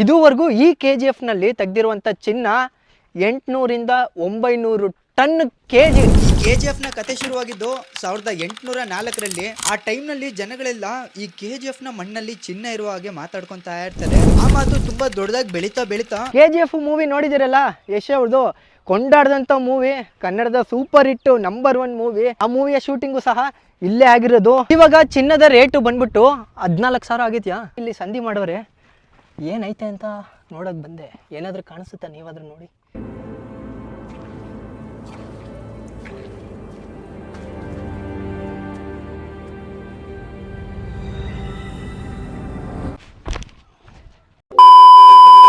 ಇದುವರೆಗೂ ಈ KGF ನಲ್ಲಿ ತೆಗೆದಿರುವಂತ ಚಿನ್ನ 800ರಿಂದ 900 ಟನ್ ಕೆಜಿ. KGF ನ ಕತೆ ಶುರುವಾಗಿದ್ದು 1804ರಲ್ಲಿ. ಆ ಟೈಮ್ನಲ್ಲಿ ಜನಗಳೆಲ್ಲ ಈ KGF ನ ಮಣ್ಣಲ್ಲಿ ಚಿನ್ನ ಇರುವ ಹಾಗೆ ಮಾತಾಡ್ಕೊಂತಾ ಇರ್ತಾರೆ. ಆ ಮಾತು ತುಂಬಾ ದೊಡ್ಡದಾಗಿ ಬೆಳೀತಾ KGF ಮೂವಿ ನೋಡಿದಿರಲ್ಲ, ಯಶ್ ಅವ್ರದ್ದು ಕೊಂಡಾಡ್ದಂತ ಮೂವಿ, ಕನ್ನಡದ ಸೂಪರ್ ಹಿಟ್ ನಂಬರ್ 1 ಮೂವಿ. ಆ ಮೂವಿಯ ಶೂಟಿಂಗು ಸಹ ಇಲ್ಲೇ ಆಗಿರೋದು. ಇವಾಗ ಚಿನ್ನದ ರೇಟು ಬಂದ್ಬಿಟ್ಟು 14,000 ಆಗಿದ್ಯಾ. ಇಲ್ಲಿ ಸಂಧಿ ಮಾಡೋರೆ ಏನೈತೆ ಅಂತ ನೋಡಕ್ ಬಂದೆ. ಏನಾದ್ರೂ ಕಾಣಿಸುತ್ತಾ ನೀವಾದ್ರೂ ನೋಡಿ.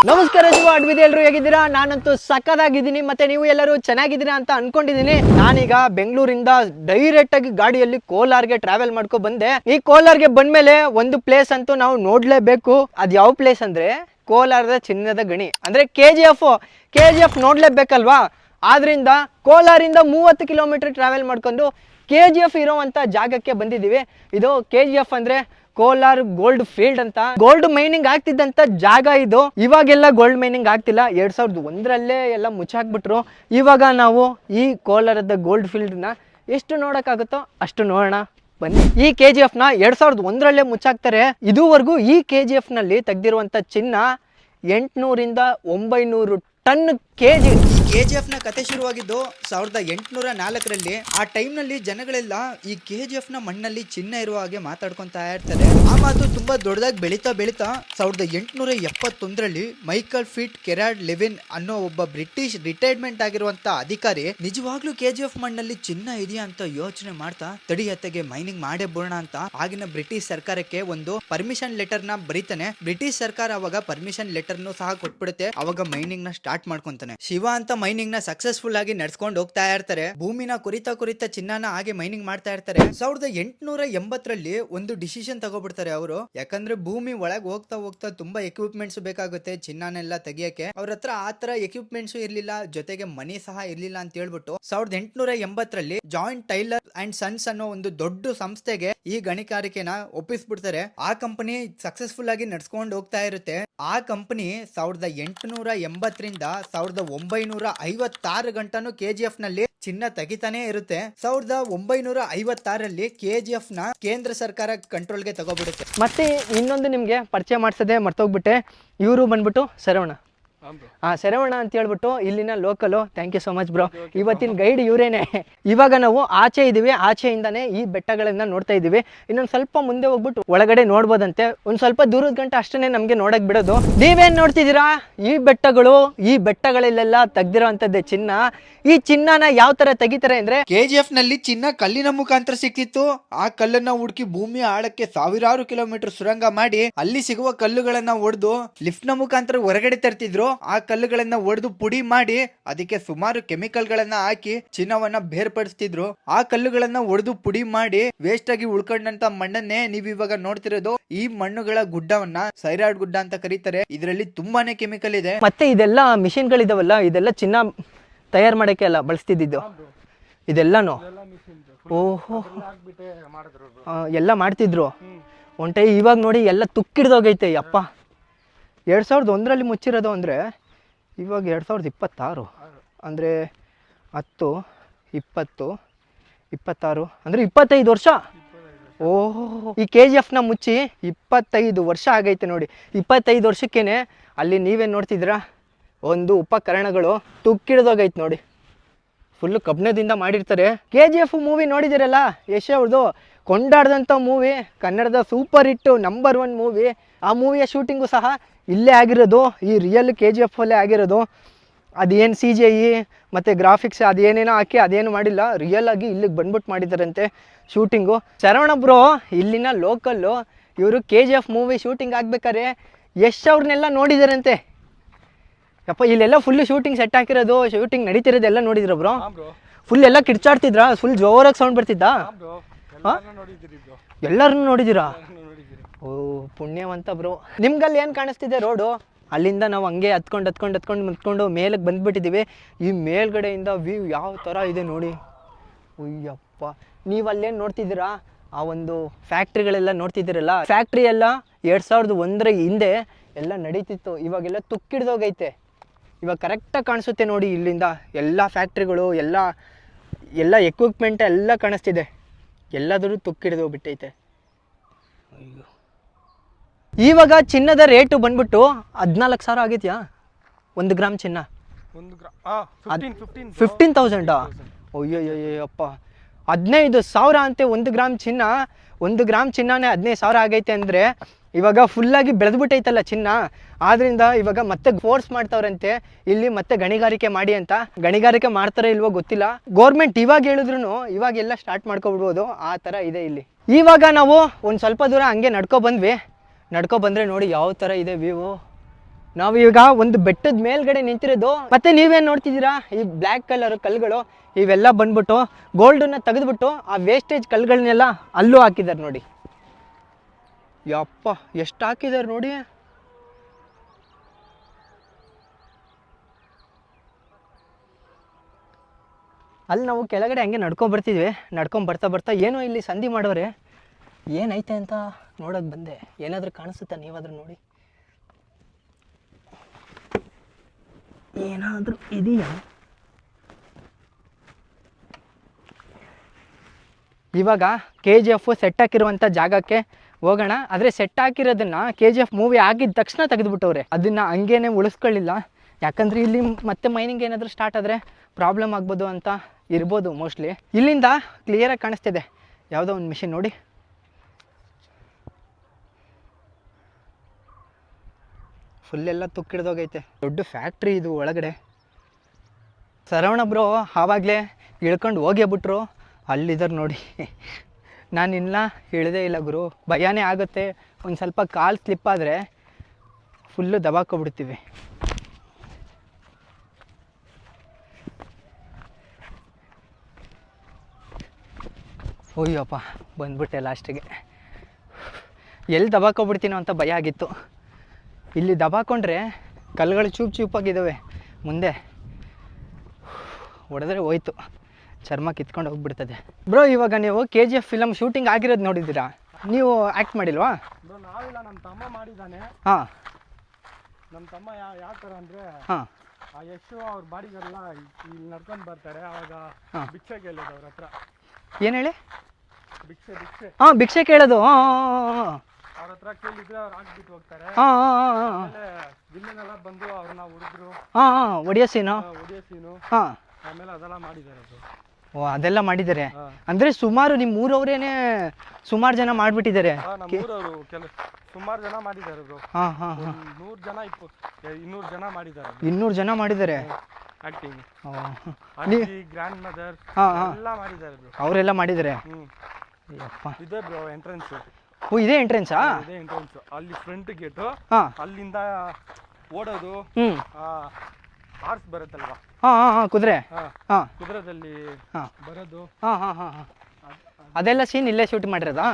ನಮಸ್ಕಾರ ಅಡ್ವಿದೆ, ಎಲ್ಲರೂ ಹೇಗಿದ್ದೀರಾ? ನಾನಂತೂ ಸಕ್ಕದಾಗಿದ್ದೀನಿ, ಮತ್ತೆ ನೀವು ಎಲ್ಲರೂ ಚೆನ್ನಾಗಿದ್ದೀರಾ ಅಂತ ಅನ್ಕೊಂಡಿದ್ದೀನಿ. ನಾನೀಗ ಬೆಂಗಳೂರಿಂದ ಡೈರೆಕ್ಟ್ ಆಗಿ ಗಾಡಿಯಲ್ಲಿ ಕೋಲಾರ್ಗೆ ಟ್ರಾವೆಲ್ ಮಾಡ್ಕೊ ಬಂದೆ. ಈ ಕೋಲಾರ್ಗೆ ಬಂದ್ಮೇಲೆ ಒಂದು ಪ್ಲೇಸ್ ಅಂತೂ ನಾವು ನೋಡ್ಲೇಬೇಕು. ಅದ್ ಯಾವ ಪ್ಲೇಸ್ ಅಂದ್ರೆ ಕೋಲಾರದ ಚಿನ್ನದ ಗಣಿ, ಅಂದ್ರೆ KGF ನೋಡ್ಲೇಬೇಕಲ್ವಾ. ಆದ್ರಿಂದ ಕೋಲಾರಿಂದ 30 ಕಿಲೋಮೀಟರ್ ಟ್ರಾವೆಲ್ ಮಾಡ್ಕೊಂಡು KGF ಇರೋವಂಥ ಜಾಗಕ್ಕೆ ಬಂದಿದ್ದೀವಿ. ಇದು KGF ಅಂದ್ರೆ ಕೋಲಾರ್ ಗೋಲ್ಡ್ ಫೀಲ್ಡ್ ಅಂತ. ಗೋಲ್ಡ್ ಮೈನಿಂಗ್ ಆಗ್ತಿದ್ದಂತ ಜಾಗ ಇದು. ಇವಾಗೆಲ್ಲ ಗೋಲ್ಡ್ ಮೈನಿಂಗ್ ಆಗ್ತಿಲ್ಲ, 2001ರಲ್ಲೇ ಎಲ್ಲ ಮುಚ್ಚಾಕ್ಬಿಟ್ರು. ಇವಾಗ ನಾವು ಈ ಕೋಲಾರದ ಗೋಲ್ಡ್ ಫೀಲ್ಡ್ ನ ಎಷ್ಟು ನೋಡಕ್ಕಾಗುತ್ತೋ ಅಷ್ಟು ನೋಡೋಣ ಬನ್ನಿ. ಈ KGF ನ 2001ರಲ್ಲೇ ಮುಚ್ಚಾಕ್ತಾರೆ. ಇದುವರೆಗೂ ಈ KGF ನಲ್ಲಿ ತೆಗೆದಿರುವಂತ ಚಿನ್ನ 800ರಿಂದ 900 ಟನ್ ಕೆಜಿ. KGF ನ ಕತೆ ಶುರುವಾಗಿದ್ದು 1804ರಲ್ಲಿ. ಆ ಟೈಮ್ನಲ್ಲಿ ಜನಗಳೆಲ್ಲ ಈ KGF ನ ಮಣ್ಣಲ್ಲಿ ಚಿನ್ನ ಇರುವ ಹಾಗೆ ಮಾತಾಡ್ಕೊಂತಾ ಇರ್ತಾರೆ. ಆ ಮಾತು ತುಂಬಾ ದೊಡ್ಡದಾಗಿ ಬೆಳೀತಾ 1871ರಲ್ಲಿ ಮೈಕಲ್ ಫಿಟ್ ಕೆರಾಡ್ ಲೆವಿನ್ ಅನ್ನೋ ಒಬ್ಬ ಬ್ರಿಟಿಷ್ ರಿಟೈರ್ಮೆಂಟ್ ಆಗಿರುವಂತ ಅಧಿಕಾರಿ ನಿಜವಾಗ್ಲೂ KGF ಮಣ್ಣಲ್ಲಿ ಚಿನ್ನ ಇದೆಯಾ ಅಂತ ಯೋಚನೆ ಮಾಡ್ತಾ ತಡಿಯತ್ತೆಗೆ ಮೈನಿಂಗ್ ಮಾಡೇ ಬಿಡೋಣ ಅಂತ ಆಗಿನ ಬ್ರಿಟಿಷ್ ಸರ್ಕಾರಕ್ಕೆ ಒಂದು ಪರ್ಮಿಷನ್ ಲೆಟರ್ ನ ಬರೀತಾನೆ. ಬ್ರಿಟಿಷ್ ಸರ್ಕಾರ ಅವಾಗ ಪರ್ಮಿಷನ್ ಲೆಟರ್ ಸಹ ಕೊಟ್ಬಿಡುತ್ತೆ. ಅವಾಗ ಮೈನಿಂಗ್ ನ ಸ್ಟಾರ್ಟ್ ಮಾಡ್ಕೊಂತಾನೆ. ಶಿವ ಅಂತ ಮೈನಿಂಗ್ ನ ಸಕ್ಸಸ್ಫುಲ್ ಆಗಿ ನಡ್ಸ್ಕೊಂಡು ಹೋಗ್ತಾ ಇರ್ತಾರೆ. ಭೂಮಿನ ಕುರಿತ ಚಿನ್ನನ ಹಾಗೆ ಮೈನಿಂಗ್ ಮಾಡ್ತಾ ಇರ್ತಾರೆ. 1880ರಲ್ಲಿ ಒಂದು ಡಿಸಿಷನ್ ತಗೋಬಿಡ್ತಾರೆ ಅವರು. ಯಾಕಂದ್ರೆ ಭೂಮಿ ಒಳಗೆ ಹೋಗ್ತಾ ತುಂಬಾ ಎಕ್ವಿಪ್ಮೆಂಟ್ಸ್ ಬೇಕಾಗುತ್ತೆ ಚಿನ್ನನೆಲ್ಲ ತೆಗಿಯಕ್ಕೆ. ಅವ್ರ ಹತ್ರ ಆತರ ಎಕ್ವಿಪ್ಮೆಂಟ್ಸ್ ಇರ್ಲಿಲ್ಲ, ಜೊತೆಗೆ ಮನಿ ಸಹ ಇರ್ಲಿಲ್ಲ ಅಂತ ಹೇಳ್ಬಿಟ್ಟು 1880ರಲ್ಲಿ ಜಾಯಿಂಟ್ ಟೈಲರ್ ಅಂಡ್ ಸನ್ಸ್ ಅನ್ನೋ ಒಂದು ದೊಡ್ಡ ಸಂಸ್ಥೆಗೆ ಈ ಗಣಿಗಾರಿಕೆನ ಒಪ್ಪಿಸ್ಬಿಡ್ತಾರೆ. ಆ ಕಂಪನಿ ಸಕ್ಸಸ್ಫುಲ್ ಆಗಿ ನಡ್ಸ್ಕೊಂಡು ಹೋಗ್ತಾ ಇರುತ್ತೆ. ಆ ಕಂಪನಿ 1880ರಿಂದ 1956 ಗಂಟನೂ KGF ನಲ್ಲಿ ಚಿನ್ನ ತೆಗಿತಾನೆ ಇರುತ್ತೆ. 1956ರಲ್ಲಿ KGF ನ ಕೇಂದ್ರ ಸರ್ಕಾರ ಕಂಟ್ರೋಲ್ಗೆ ತಗೋಬಿಡುತ್ತೆ. ಮತ್ತೆ ಇನ್ನೊಂದು ನಿಮ್ಗೆ ಪರಿಚಯ ಮಾಡ್ಸದೆ ಮರ್ತೋಗ್ಬಿಟ್ಟೆ. ಇವರು ಬಂದ್ಬಿಟ್ಟು ಶರವಣ ಅಂತ ಹೇಳ್ಬಿಟ್ಟು ಇಲ್ಲಿನ local. Thank you so much bro. ಇವತ್ತಿನ ಗೈಡ್ ಇವರೇನೆ. ಇವಾಗ ನಾವು ಆಚೆ ಇದೀವಿ, ಆಚೆಯಿಂದಾನೆ ಈ ಬೆಟ್ಟಗಳನ್ನ ನೋಡ್ತಾ ಇದೀವಿ. ಇನ್ನೊಂದು ಸ್ವಲ್ಪ ಮುಂದೆ ಹೋಗ್ಬಿಟ್ಟು ಒಳಗಡೆ ನೋಡ್ಬೋದಂತೆ. ಒಂದ್ ಸ್ವಲ್ಪ ದೂರದ ಗಂಟ ಅಷ್ಟೇ ನಮ್ಗೆ ನೋಡಕ್ ಬಿಡೋದು. ನೀವೇನ್ ನೋಡ್ತಿದ್ದೀರಾ? ಈ ಬೆಟ್ಟಗಳು, ಈ ಬೆಟ್ಟಗಳಲ್ಲೆಲ್ಲ ತೆಗ್ದಿರೋಂಥದ್ದೇ ಚಿನ್ನ. ಈ ಚಿನ್ನನ ಯಾವ ತರ ತೆಗಿತಾರೆ ಅಂದ್ರೆ, KGF ನಲ್ಲಿ ಚಿನ್ನ ಕಲ್ಲಿನ ಮುಖಾಂತರ ಸಿಕ್ಕಿತ್ತು. ಆ ಕಲ್ಲನ್ನ ಹುಡುಕಿ ಭೂಮಿಯ ಆಳಕ್ಕೆ ಸಾವಿರಾರು ಕಿಲೋಮೀಟರ್ ಸುರಂಗ ಮಾಡಿ ಅಲ್ಲಿ ಸಿಗುವ ಕಲ್ಲುಗಳನ್ನ ಒಡೆದು ಲಿಫ್ಟ್ ನ ಮುಖಾಂತರ ಹೊರಗಡೆ ತರ್ತಿದ್ರು. ಆ ಕಲ್ಲುಗಳನ್ನ ಒಡೆದು ಪುಡಿ ಮಾಡಿ ಅದಕ್ಕೆ ಸುಮಾರು ಕೆಮಿಕಲ್ ಗಳನ್ನ ಹಾಕಿ ಚಿನ್ನವನ್ನ ಬೇರ್ಪಡಿಸ್ತಿದ್ರು. ಆ ಕಲ್ಲುಗಳನ್ನ ಒಡೆದು ಪುಡಿ ಮಾಡಿ ವೇಸ್ಟ್ ಆಗಿ ಉಳ್ಕೊಂಡಂತ ಮಣ್ಣನ್ನೇ ನೀವ್ ಇವಾಗ ನೋಡ್ತಿರೋದು. ಈ ಮಣ್ಣುಗಳ ಗುಡ್ಡವನ್ನ ಸೈರಾಯ್ಡ್ ಗುಡ್ಡ ಅಂತ ಕರೀತಾರೆ. ಇದರಲ್ಲಿ ತುಂಬಾನೇ ಕೆಮಿಕಲ್ ಇದೆ. ಮತ್ತೆ ಇದೆಲ್ಲ ಮಿಷಿನ್ ಗಳಿದಾವಲ್ಲ, ಇದೆಲ್ಲ ಚಿನ್ನ ತಯಾರು ಮಾಡಕ್ಕೆ ಅಲ್ಲ ಬಳಸ್ತಿದ್ದು ಇದೆಲ್ಲಾನು. ಓಹೋ, ಎಲ್ಲ ಮಾಡ್ತಿದ್ರು ಒಂಟೆ. ಇವಾಗ ನೋಡಿ ಎಲ್ಲ ತುಕ್ಕಿಡ್ದೋಗೈತೆ. ಅಪ್ಪ, 2001ರಲ್ಲಿ ಮುಚ್ಚಿರೋದು ಅಂದರೆ ಇವಾಗ 2026 ಅಂದರೆ 10, 20, 26 ಅಂದರೆ 25 ವರ್ಷ. ಓಹೋ, ಈ KGF ನ ಮುಚ್ಚಿ 25 ವರ್ಷ ಆಗೈತೆ ನೋಡಿ. 25 ವರ್ಷಕ್ಕೇನೆ ಅಲ್ಲಿ ನೀವೇನು ನೋಡ್ತಿದ್ದೀರಾ, ಒಂದು ಉಪಕರಣಗಳು ತುಕ್ಕಿಡ್ದೋಗೈತೆ ನೋಡಿ. ಫುಲ್ಲು ಕಬ್ಬಿಣದಿಂದ ಮಾಡಿರ್ತಾರೆ. KGF ಮೂವಿ ನೋಡಿದಿರಲ್ಲ, ಯಶ್ ಅವ್ರದ್ದು ಕೊಂಡಾಡ್ದಂಥ ಮೂವಿ, ಕನ್ನಡದ ಸೂಪರ್ ಹಿಟ್ ನಂಬರ್ 1 ಮೂವಿ. ಆ ಮೂವಿಯ ಶೂಟಿಂಗು ಸಹ ಇಲ್ಲೇ ಆಗಿರೋದು. ಈ ರಿಯಲ್ KGF ಅಲ್ಲೇ ಆಗಿರೋದು. ಅದೇನು CGI ಮತ್ತು ಗ್ರಾಫಿಕ್ಸ್ ಅದೇನೇನೋ ಹಾಕಿ ಅದೇನು ಮಾಡಿಲ್ಲ, ರಿಯಲ್ ಆಗಿ ಇಲ್ಲಿಗೆ ಬಂದ್ಬಿಟ್ಟು ಮಾಡಿದಾರಂತೆ ಶೂಟಿಂಗು. ಶರವಣ ಬ್ರೋ ಇಲ್ಲಿನ ಲೋಕಲ್ಲು. ಇವರು KGF ಮೂವಿ ಶೂಟಿಂಗ್ ಆಗ್ಬೇಕಾದ್ರೆ ಯಶ್ ಅವ್ರನ್ನೆಲ್ಲ ನೋಡಿದಾರಂತೆ. ಯಪ್ಪ, ಇಲ್ಲೆಲ್ಲ ಫುಲ್ ಶೂಟಿಂಗ್ ಸೆಟ್ ಹಾಕಿರೋದು, ಶೂಟಿಂಗ್ ನಡೀತಿರೋದೆಲ್ಲ ನೋಡಿದ್ರ ಬ್ರೋ? ಫುಲ್ ಎಲ್ಲ ಕಿರ್ಚಾಡ್ತಿದ್ರ? ಫುಲ್ ಜೋರಾಗಿ ಸೌಂಡ್ ಬರ್ತಿದ್ದ? ಎಲ್ಲರನ್ನು ನೋಡಿದಿರಾ? ಓ ಪುಣ್ಯವಂತ ಬ್ರೋ. ನಿಮ್ಗಲ್ಲಿ ಏನು ಕಾಣಿಸ್ತಿದೆ ರೋಡು? ಅಲ್ಲಿಂದ ನಾವು ಹಂಗೆ ಹತ್ಕೊಂಡು ಮೇಲಕ್ಕೆ ಬಂದುಬಿಟ್ಟಿದ್ದೀವಿ. ಈ ಮೇಲ್ಗಡೆಯಿಂದ ವ್ಯೂ ಯಾವ ಥರ ಇದೆ ನೋಡಿ. ಅಯ್ಯಪ್ಪ, ನೀವು ಅಲ್ಲೇನು ನೋಡ್ತಿದ್ದೀರಾ? ಆ ಒಂದು ಫ್ಯಾಕ್ಟ್ರಿಗಳೆಲ್ಲ ನೋಡ್ತಿದ್ದೀರಲ್ಲ, ಫ್ಯಾಕ್ಟ್ರಿ ಎಲ್ಲ 2001ರ ಹಿಂದೆ ಎಲ್ಲ ನಡೀತಿತ್ತು. ಇವಾಗೆಲ್ಲ ತುಕ್ಕಿಡ್ದೋಗೈತೆ. ಇವಾಗ ಕರೆಕ್ಟಾಗಿ ಕಾಣಿಸುತ್ತೆ ನೋಡಿ ಇಲ್ಲಿಂದ ಎಲ್ಲ ಫ್ಯಾಕ್ಟ್ರಿಗಳು, ಎಲ್ಲ ಎಕ್ವಿಪ್ಮೆಂಟ್ ಎಲ್ಲ ಕಾಣಿಸ್ತಿದೆ. ಎಲ್ಲಾದರೂ ತುಕ್ಕಿಡ್ದೋಗ್ಬಿಟ್ಟೈತೆ. ಅಯ್ಯೋ, ಇವಾಗ ಚಿನ್ನದ ರೇಟು ಬಂದ್ಬಿಟ್ಟು 14,000 ಆಗೈತ್ಯಾ 1 ಗ್ರಾಮ್ ಚಿನ್ನ? 15,000. ಅಯ್ಯೋಯ್ಯಪ್ಪ, 15,000 ಅಂತೆ 1 ಗ್ರಾಮ್ ಚಿನ್ನ. 1 ಗ್ರಾಮ್ ಚಿನ್ನನೇ 15,000 ಆಗೈತೆ ಅಂದರೆ ಇವಾಗ ಫುಲ್ಲಾಗಿ ಬೆಳೆದ್ಬಿಟ್ಟೈತಲ್ಲ ಚಿನ್ನ. ಆದ್ದರಿಂದ ಇವಾಗ ಮತ್ತೆ ಫೋರ್ಸ್ ಮಾಡ್ತಾವ್ರಂತೆ ಇಲ್ಲಿ ಮತ್ತೆ ಗಣಿಗಾರಿಕೆ ಮಾಡಿ ಅಂತ. ಗಣಿಗಾರಿಕೆ ಮಾಡ್ತಾರೆ ಇಲ್ವೋ ಗೊತ್ತಿಲ್ಲ. ಗೋರ್ಮೆಂಟ್ ಇವಾಗ ಹೇಳಿದ್ರು ಇವಾಗೆಲ್ಲ ಸ್ಟಾರ್ಟ್ ಮಾಡ್ಕೊಬಿಡ್ಬೋದು, ಆ ಥರ ಇದೆ ಇಲ್ಲಿ. ಇವಾಗ ನಾವು ಒಂದು ಸ್ವಲ್ಪ ದೂರ ಹಂಗೆ ನಡ್ಕೊ ಬಂದರೆ ನೋಡಿ ಯಾವ ಥರ ಇದೆ ವ್ಯೂ. ನಾವು ಈಗ ಒಂದು ಬೆಟ್ಟದ ಮೇಲ್ಗಡೆ ನಿಂತಿರೋದು. ಮತ್ತೆ ನೀವೇನು ನೋಡ್ತಿದ್ದೀರಾ, ಈ ಬ್ಲ್ಯಾಕ್ ಕಲರ್ ಕಲ್ಲುಗಳು ಇವೆಲ್ಲ ಬಂದ್ಬಿಟ್ಟು ಗೋಲ್ಡನ್ನ ತೆಗೆದ್ಬಿಟ್ಟು ಆ ವೇಸ್ಟೇಜ್ ಕಲ್ಲುಗಳನ್ನೆಲ್ಲ ಅಲ್ಲೂ ಹಾಕಿದ್ದಾರೆ ನೋಡಿ. ಯಪ್ಪ, ಎಷ್ಟು ಹಾಕಿದ್ದಾರೆ ನೋಡಿ. ಅಲ್ಲಿ ನಾವು ಕೆಳಗಡೆ ಹಂಗೆ ನಡ್ಕೊಂಡು ಬರ್ತಾ ಏನೋ ಇಲ್ಲಿ ಸಂಧಿ ಮಾಡೋರೆ. ಏನೈತೆ ಅಂತ ನೋಡೋಕೆ ಬಂದೆ. ಏನಾದರೂ ಕಾಣಿಸುತ್ತಾ ನೀವಾದರೂ ನೋಡಿ, ಏನಾದರೂ ಇದೆಯಾ? ಇವಾಗ KGF ಸೆಟ್ ಹಾಕಿರುವಂಥ ಜಾಗಕ್ಕೆ ಹೋಗೋಣ. ಆದರೆ ಸೆಟ್ ಹಾಕಿರೋದನ್ನು KGF ಮೂವಿ ಆಗಿದ ತಕ್ಷಣ ತೆಗೆದುಬಿಟ್ಟವ್ರೆ. ಅದನ್ನು ಹಂಗೇನೆ ಉಳಿಸ್ಕೊಳ್ಳಿಲ್ಲ. ಯಾಕಂದರೆ ಇಲ್ಲಿ ಮತ್ತೆ ಮೈನಿಂಗ್ ಏನಾದರೂ ಸ್ಟಾರ್ಟ್ ಆದರೆ ಪ್ರಾಬ್ಲಮ್ ಆಗ್ಬೋದು ಅಂತ ಇರ್ಬೋದು ಮೋಸ್ಟ್ಲಿ. ಇಲ್ಲಿಂದ ಕ್ಲಿಯರಾಗಿ ಕಾಣಿಸ್ತಿದೆ ಯಾವುದೋ ಒಂದು ಮಿಷಿನ್ ನೋಡಿ. ಫುಲ್ಲೆಲ್ಲ ತುಕ್ಕಿಡ್ದೋಗೈತೆ. ದೊಡ್ಡ ಫ್ಯಾಕ್ಟ್ರಿ ಇದು ಒಳಗಡೆ. ಸರವಣ ಬ್ರೋ ಆವಾಗಲೇ ಇಳ್ಕೊಂಡು ಹೋಗ್ಯಾಬಿಟ್ರು. ಅಲ್ಲಿದ್ದಾರೆ ನೋಡಿ. ನಾನಿನ್ನ ಇಳಿದೇ ಇಲ್ಲ ಗುರು, ಭಯನೇ ಆಗುತ್ತೆ. ಒಂದು ಸ್ವಲ್ಪ ಕಾಲು ಸ್ಲಿಪ್ ಆದರೆ ಫುಲ್ಲು ದಬಾಕೊಬಿಡ್ತೀವಿ. ಅಯ್ಯಪ್ಪ, ಬಂದ್ಬಿಟ್ಟೆ ಲಾಸ್ಟಿಗೆ. ಎಲ್ಲಿ ದಬಾಕೊಬಿಡ್ತೀನೋ ಅಂತ ಭಯ ಆಗಿತ್ತು. ಇಲ್ಲಿ ದಬಾಕೊಂಡ್ರೆ ಕಲ್ಲುಗಳು ಚೂಪಾಗಿದ್ದಾವೆ, ಮುಂದೆ ಹೊಡೆದ್ರೆ ಹೋಯ್ತು, ಚರ್ಮ ಕಿತ್ಕೊಂಡು ಹೋಗ್ಬಿಡ್ತದೆ. ಬ್ರೋ ಇವಾಗ ನೀವು KGF ಫಿಲಮ್ ಶೂಟಿಂಗ್ ಆಗಿರೋದು ನೋಡಿದ್ದೀರಾ? ನೀವು ಆ್ಯಕ್ಟ್ ಮಾಡಿಲ್ವಾ? ನಾವಿಲ್ಲ, ನಮ್ಮ ತಮ್ಮ ಮಾಡಿದ್ದಾನೆ. ಹಾಂ, ನಮ್ಮ ತಮ್ಮ ಯಾವ ಥರ ಅಂದರೆ, ಹಾಂ, ಆ ಯಶು ಅವ್ರ ಬಾಡಿಗೆಲ್ಲ ಇಲ್ಲಿ ನಡ್ಕೊಂಡು ಬರ್ತಾರೆ. ಅವಾಗ ಭಿಕ್ಷೆ ಕೇಳೋದು ಅವ್ರ ಹತ್ರ. ಏನು ಹೇಳಿ? ಭಿಕ್ಷೆ ಹಾಂ, ಭಿಕ್ಷೆ ಕೇಳೋದು. ಅವ್ರ ಹತ್ರ ಕೇಳಿದ್ರೆ ಅವ್ರು ಹಾಕ್ಬಿಟ್ಟು ಹೋಗ್ತಾರೆ. ಆಮೇಲೆ ವಿಲ್ಲನೆಲ್ಲ ಬಂದು ಅವ್ರನ್ನ ಹುಡುಗರು ಒಡಿಯೋ ಸೀನು. ಹಾಂ, ಆಮೇಲೆ ಅದೆಲ್ಲ ಮಾಡಿದ್ದಾರೆ ಅದು. ಓ, ಅದೆಲ್ಲ ಮಾಡಿದ್ದಾರೆ ಅಂದರೆ ಸುಮಾರು ನಿಮ್ಮ ಊರವರೇನೆ ಸುಮಾರು ಜನ ಮಾಡಿಬಿಟ್ಟಿದ್ದಾರೆ. ನಮ್ಮೂರವರು ಸುಮಾರು ಜನ ಮಾಡಿದ್ದಾರೆ ಬ್ರೋ. ಹಾಂ ಹಾಂ ಹಾಂ, 100 ಜನ 200 ಜನ ಮಾಡಿದ್ದಾರೆ. 200 ಜನ ಮಾಡಿದ್ದಾರೆ ಆಕ್ಟಿಂಗ್. ನೀವು ಗ್ರ್ಯಾಂಡ್ ಮದರ್ ಎಲ್ಲ ಮಾಡಿದ್ದಾರೆ ಬ್ರೋ. ಅವರೆಲ್ಲ ಮಾಡಿದ್ದಾರೆ. ಯಪ್ಪ, ಇದೆ ಬ್ರೋ ಎಂಟ್ರೆನ್ಸ್. ಓ, ಇದೇ ಎಂಟ್ರೆನ್ಸಾ? ಇದೇ ಎಂಟ್ರೆನ್ಸ್. ಅಲ್ಲಿ ಫ್ರಂಟ್ ಗೇಟು. ಅಲ್ಲಿಂದ ಓಡೋದು. ಹಾರ್ಸ್ ಬರುತ್ತಲ್ವಾ? ಕುದುರೆ. ಕುದುರೆದಲ್ಲಿ ಬರೋದು. ಅದೆಲ್ಲ ಸೀನ್ ಇಲ್ಲೇ ಶೂಟ್ ಮಾಡಿರೋದಾ?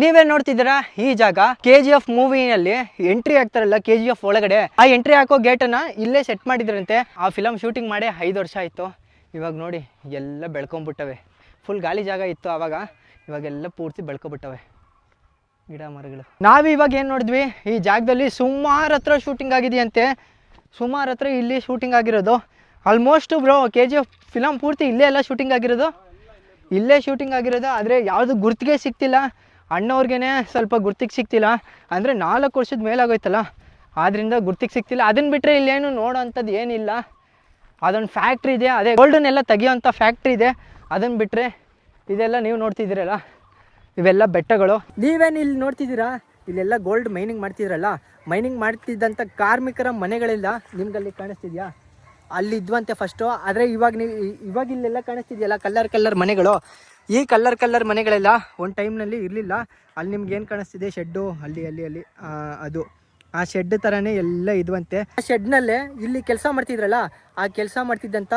ನೀವೇನ್ ನೋಡ್ತಿದ್ದೀರಾ ಈ ಜಾಗ? KGF ಮೂವಿನಲ್ಲಿ ಎಂಟ್ರಿ ಆಗ್ತಾರಲ್ಲ KGF ಒಳಗಡೆ, ಆ ಎಂಟ್ರಿ ಹಾಕೋ ಗೇಟನ್ನ ಇಲ್ಲೇ ಸೆಟ್ ಮಾಡಿದ್ರಂತೆ. ಆ ಫಿಲಮ್ ಶೂಟಿಂಗ್ ಮಾಡಿ 5 ವರ್ಷ ಆಯ್ತು. ಇವಾಗ ನೋಡಿ ಎಲ್ಲ ಬೆಳ್ಕೊಂಡ್ಬಿಟ್ಟವೆ. ಫುಲ್ ಗಾಳಿ ಜಾಗ ಇತ್ತು ಆವಾಗ, ಇವಾಗೆಲ್ಲ ಪೂರ್ತಿ ಬೆಳ್ಕೊಬಿಟ್ಟವೆ ಗಿಡ ಮರಗಳು. ನಾವಿವಾಗ ಏನು ನೋಡಿದ್ವಿ, ಈ ಜಾಗದಲ್ಲಿ ಸುಮಾರು ಹತ್ರ ಶೂಟಿಂಗ್ ಆಗಿದೆಯಂತೆ. ಸುಮಾರು ಹತ್ರ ಇಲ್ಲಿ ಶೂಟಿಂಗ್ ಆಗಿರೋದು. ಆಲ್ಮೋಸ್ಟ್ ಬ್ರೋ KGF ಫಿಲಮ್ ಪೂರ್ತಿ ಇಲ್ಲೇ ಎಲ್ಲ ಶೂಟಿಂಗ್ ಆಗಿರೋದು. ಇಲ್ಲೇ ಶೂಟಿಂಗ್ ಆಗಿರೋದು. ಆದರೆ ಯಾವುದು ಗುರ್ತಿಗೆ ಸಿಗ್ತಿಲ್ಲ. ಅಣ್ಣವ್ರಿಗೇ ಸ್ವಲ್ಪ ಗುರ್ತಿಗೆ ಸಿಗ್ತಿಲ್ಲ. ಅಂದರೆ 4 ವರ್ಷದ ಮೇಲಾಗೋಯ್ತಲ್ಲ, ಆದ್ದರಿಂದ ಗುರ್ತಿಗೆ ಸಿಗ್ತಿಲ್ಲ. ಅದನ್ನು ಬಿಟ್ಟರೆ ಇಲ್ಲೇನು ನೋಡೋ ಅಂಥದ್ದು ಏನಿಲ್ಲ. ಅದೊಂದು ಫ್ಯಾಕ್ಟ್ರಿ ಇದೆ, ಅದೇ ಗೋಲ್ಡನ್ನೆಲ್ಲ ತೆಗಿಯೋಂಥ ಫ್ಯಾಕ್ಟ್ರಿ ಇದೆ. ಅದನ್ನು ಬಿಟ್ಟರೆ ಇದೆಲ್ಲ ನೀವು ನೋಡ್ತಿದ್ದೀರಲ್ಲ, ಇವೆಲ್ಲ ಬೆಟ್ಟಗಳು. ನೀವೇನು ಇಲ್ಲಿ ನೋಡ್ತಿದ್ದೀರಾ, ಇಲ್ಲೆಲ್ಲ ಗೋಲ್ಡ್ ಮೈನಿಂಗ್ ಮಾಡ್ತಿದ್ರಲ್ಲ, ಮೈನಿಂಗ್ ಮಾಡ್ತಿದ್ದಂಥ ಕಾರ್ಮಿಕರ ಮನೆಗಳೆಲ್ಲ ನಿಮ್ಗಲ್ಲಿ ಕಾಣಿಸ್ತಿದ್ಯಾ? ಅಲ್ಲಿದ್ವಂತೆ ಫಸ್ಟು. ಆದರೆ ಇವಾಗ ಇಲ್ಲೆಲ್ಲ ಕಾಣಿಸ್ತಿದೆಯಲ್ಲ ಕಲ್ಲರ್ ಮನೆಗಳು. ಈ ಕಲ್ಲರ್ ಮನೆಗಳೆಲ್ಲ ಒಂದು ಟೈಮ್ನಲ್ಲಿ ಇರಲಿಲ್ಲ. ಅಲ್ಲಿ ನಿಮ್ಗೆ ಏನು ಕಾಣಿಸ್ತಿದೆ, ಶೆಡ್ಡು ಅಲ್ಲಿ ಅದು ಆ ಶೆಡ್ ಥರನೇ ಎಲ್ಲ ಇದ್ವಂತೆ. ಆ ಶೆಡ್ನಲ್ಲೇ ಇಲ್ಲಿ ಕೆಲಸ ಮಾಡ್ತಿದ್ರಲ್ಲ, ಆ ಕೆಲಸ ಮಾಡ್ತಿದ್ದಂಥ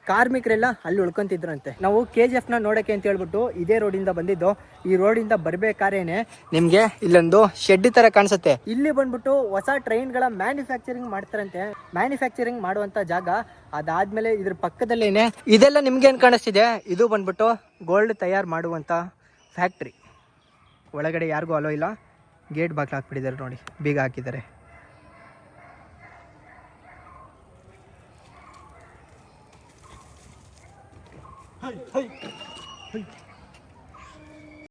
ಕಾರ್ಮಿಕರೆಲ್ಲ ಅಲ್ಲಿ ಉಳ್ಕೊಂತಿದ್ರಂತೆ. ನಾವು KGFನ ನೋಡೋಕ್ಕೆ ಅಂತ ಹೇಳ್ಬಿಟ್ಟು ಇದೇ ರೋಡಿಂದ ಬಂದಿದ್ದು. ಈ ರೋಡಿಂದ ಬರಬೇಕಾರೇನೆ ನಿಮಗೆ ಇಲ್ಲೊಂದು ಶೆಡ್ ಥರ ಕಾಣಿಸುತ್ತೆ. ಇಲ್ಲಿ ಬಂದ್ಬಿಟ್ಟು ಹೊಸ ಟ್ರೈನ್ಗಳ ಮ್ಯಾನುಫ್ಯಾಕ್ಚರಿಂಗ್ ಮಾಡ್ತಾರಂತೆ. ಮ್ಯಾನುಫ್ಯಾಕ್ಚರಿಂಗ್ ಮಾಡುವಂಥ ಜಾಗ. ಅದಾದಮೇಲೆ ಇದ್ರ ಪಕ್ಕದಲ್ಲೇನೆ ಇದೆಲ್ಲ ನಿಮ್ಗೇನು ಕಾಣಿಸ್ತಿದೆ, ಇದು ಬಂದ್ಬಿಟ್ಟು ಗೋಲ್ಡ್ ತಯಾರು ಮಾಡುವಂಥ ಫ್ಯಾಕ್ಟ್ರಿ. ಒಳಗಡೆ ಯಾರಿಗೂ ಅಲೋ ಇಲ್ಲ, ಗೇಟ್ ಬಾಗಿಲು ಹಾಕ್ಬಿಟ್ಟಿದ್ದಾರೆ ನೋಡಿ, ಬೀಗ ಹಾಕಿದ್ದಾರೆ.